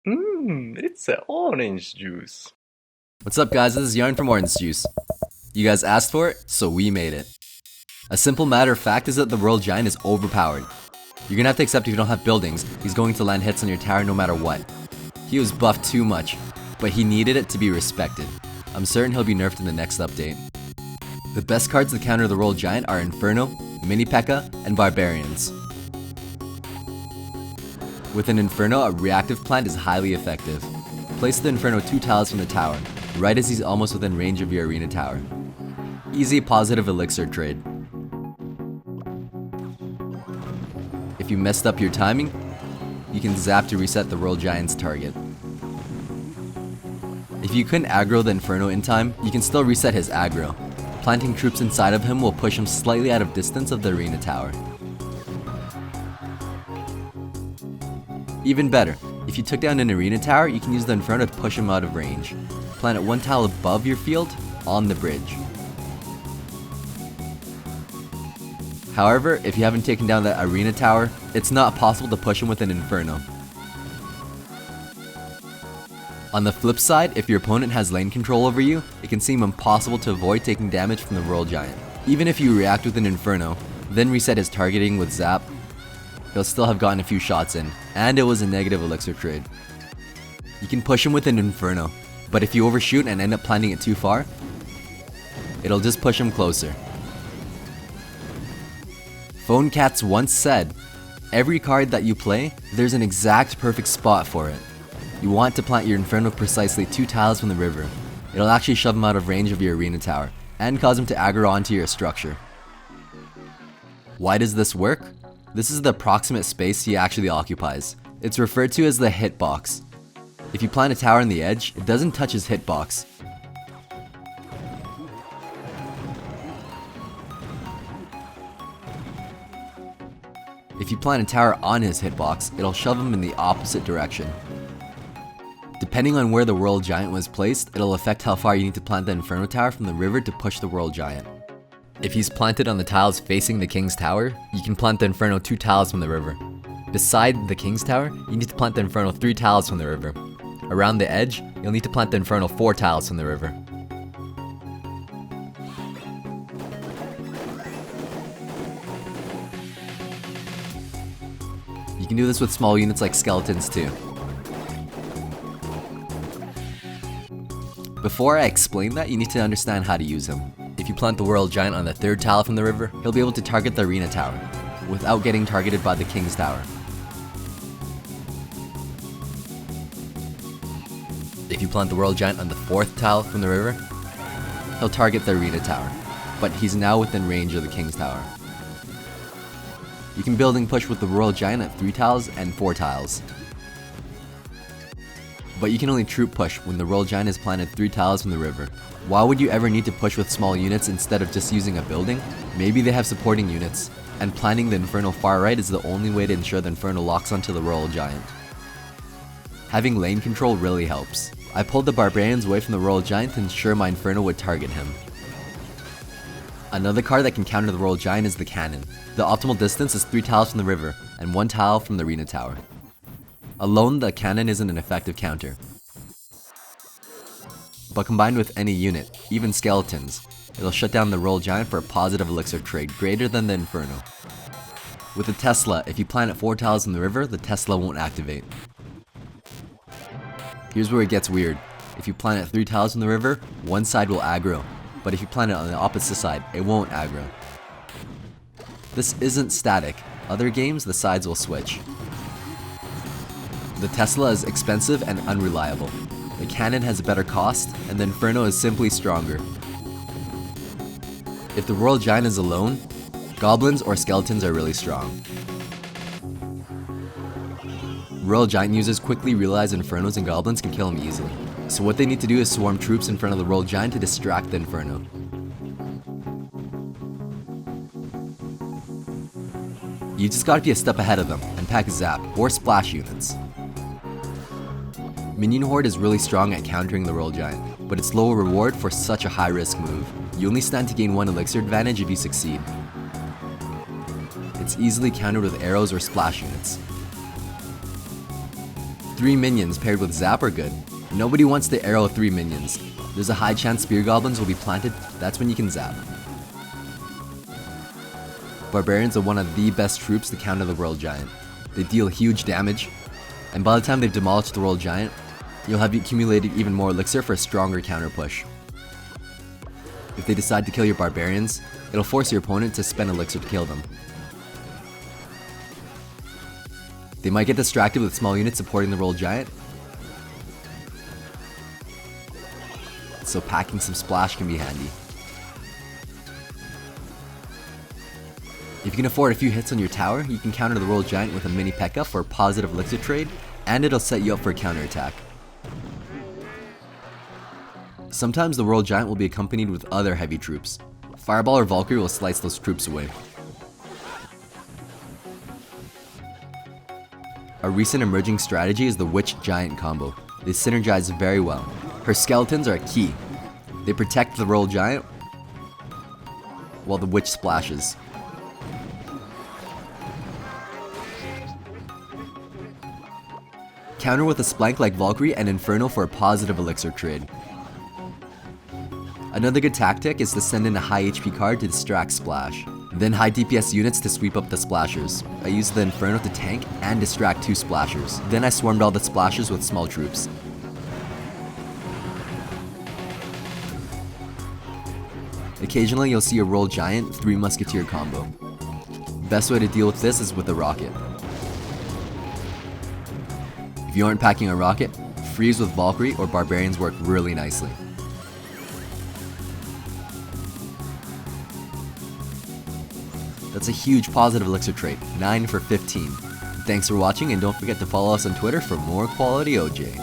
It's a orange juice. What's up guys, this is Yarn from Orange Juice. You guys asked for it, so we made it. A simple matter of fact is that the World Giant is overpowered. You're gonna have to accept if you don't have buildings, he's going to land hits on your tower no matter what. He was buffed too much, but he needed it to be respected. I'm certain he'll be nerfed in the next update. The best cards to counter the World Giant are Inferno, Mini PEKKA, and Barbarians. With an Inferno, a reactive plant is highly effective. Place the Inferno 2 tiles from the tower, right as he's almost within range of your arena tower. Easy positive elixir trade. If you messed up your timing, you can zap to reset the World Giant's target. If you couldn't aggro the Inferno in time, you can still reset his aggro. Planting troops inside of him will push him slightly out of distance of the arena tower. Even better, if you took down an arena tower, you can use the Inferno to push him out of range. Plant it one tile above your field, on the bridge. However, if you haven't taken down that arena tower, it's not possible to push him with an Inferno. On the flip side, if your opponent has lane control over you, it can seem impossible to avoid taking damage from the World Giant. Even if you react with an Inferno, then reset his targeting with Zap, he'll still have gotten a few shots in, and it was a negative elixir trade. You can push him with an Inferno, but if you overshoot and end up planting it too far, it'll just push him closer. Phone Cats once said, every card that you play, there's an exact perfect spot for it. You want to plant your Inferno precisely 2 tiles from the river. It'll actually shove him out of range of your arena tower, and cause him to aggro onto your structure. Why does this work? This is the approximate space he actually occupies. It's referred to as the hitbox. If you plant a tower on the edge, it doesn't touch his hitbox. If you plant a tower on his hitbox, it'll shove him in the opposite direction. Depending on where the World Giant was placed, it'll affect how far you need to plant the Inferno Tower from the river to push the World Giant. If he's planted on the tiles facing the King's Tower, you can plant the Inferno 2 tiles from the river. Beside the King's Tower, you need to plant the Inferno 3 tiles from the river. Around the edge, you'll need to plant the Inferno 4 tiles from the river. You can do this with small units like skeletons too. Before I explain that, you need to understand how to use him. If you plant the World Giant on the 3rd tile from the river, he'll be able to target the arena tower, without getting targeted by the King's Tower. If you plant the World Giant on the 4th tile from the river, he'll target the arena tower, but he's now within range of the King's Tower. You can building push with the World Giant at 3 tiles and 4 tiles. But you can only troop push when the World Giant is planted 3 tiles from the river. Why would you ever need to push with small units instead of just using a building? Maybe they have supporting units, and planting the Inferno far right is the only way to ensure the Inferno locks onto the World Giant. Having lane control really helps. I pulled the Barbarians away from the World Giant to ensure my Inferno would target him. Another card that can counter the World Giant is the Cannon. The optimal distance is 3 tiles from the river, and 1 tile from the arena tower. Alone, the Cannon isn't an effective counter. But combined with any unit, even skeletons, it'll shut down the World Giant for a positive elixir trade greater than the Inferno. With the Tesla, if you plant it 4 tiles in the river, the Tesla won't activate. Here's where it gets weird. If you plant it 3 tiles in the river, one side will aggro, but if you plant it on the opposite side, it won't aggro. This isn't static. Other games, the sides will switch. The Tesla is expensive and unreliable. The Cannon has a better cost, and the Inferno is simply stronger. If the World Giant is alone, goblins or skeletons are really strong. World Giant users quickly realize Infernos and goblins can kill him easily, so what they need to do is swarm troops in front of the World Giant to distract the Inferno. You just gotta be a step ahead of them and pack Zap or Splash units. Minion Horde is really strong at countering the World Giant, but it's low reward for such a high risk move. You only stand to gain 1 elixir advantage if you succeed. It's easily countered with arrows or splash units. 3 minions paired with Zap are good. Nobody wants to arrow 3 minions. There's a high chance spear goblins will be planted, that's when you can Zap. Barbarians are one of the best troops to counter the World Giant. They deal huge damage, and by the time they've demolished the World Giant, you'll have accumulated even more elixir for a stronger counter push. If they decide to kill your Barbarians, it'll force your opponent to spend elixir to kill them. They might get distracted with small units supporting the World Giant, so packing some splash can be handy. If you can afford a few hits on your tower, you can counter the World Giant with a mini PEKKA for a positive elixir trade, and it'll set you up for a counterattack. Sometimes the World Giant will be accompanied with other heavy troops. Fireball or Valkyrie will slice those troops away. A recent emerging strategy is the Witch Giant combo. They synergize very well. Her skeletons are key. They protect the World Giant while the Witch splashes. Counter with a Splank like Valkyrie and Inferno for a positive elixir trade. Another good tactic is to send in a high HP card to distract Splash. Then high DPS units to sweep up the Splashers. I used the Inferno to tank and distract 2 Splashers. Then I swarmed all the Splashers with small troops. Occasionally you'll see a World Giant 3 Musketeer combo. Best way to deal with this is with a rocket. If you aren't packing a rocket, Freeze with Valkyrie or Barbarians work really nicely. That's a huge positive elixir trait, 9 for 15. Thanks for watching, and don't forget to follow us on Twitter for more quality OJ.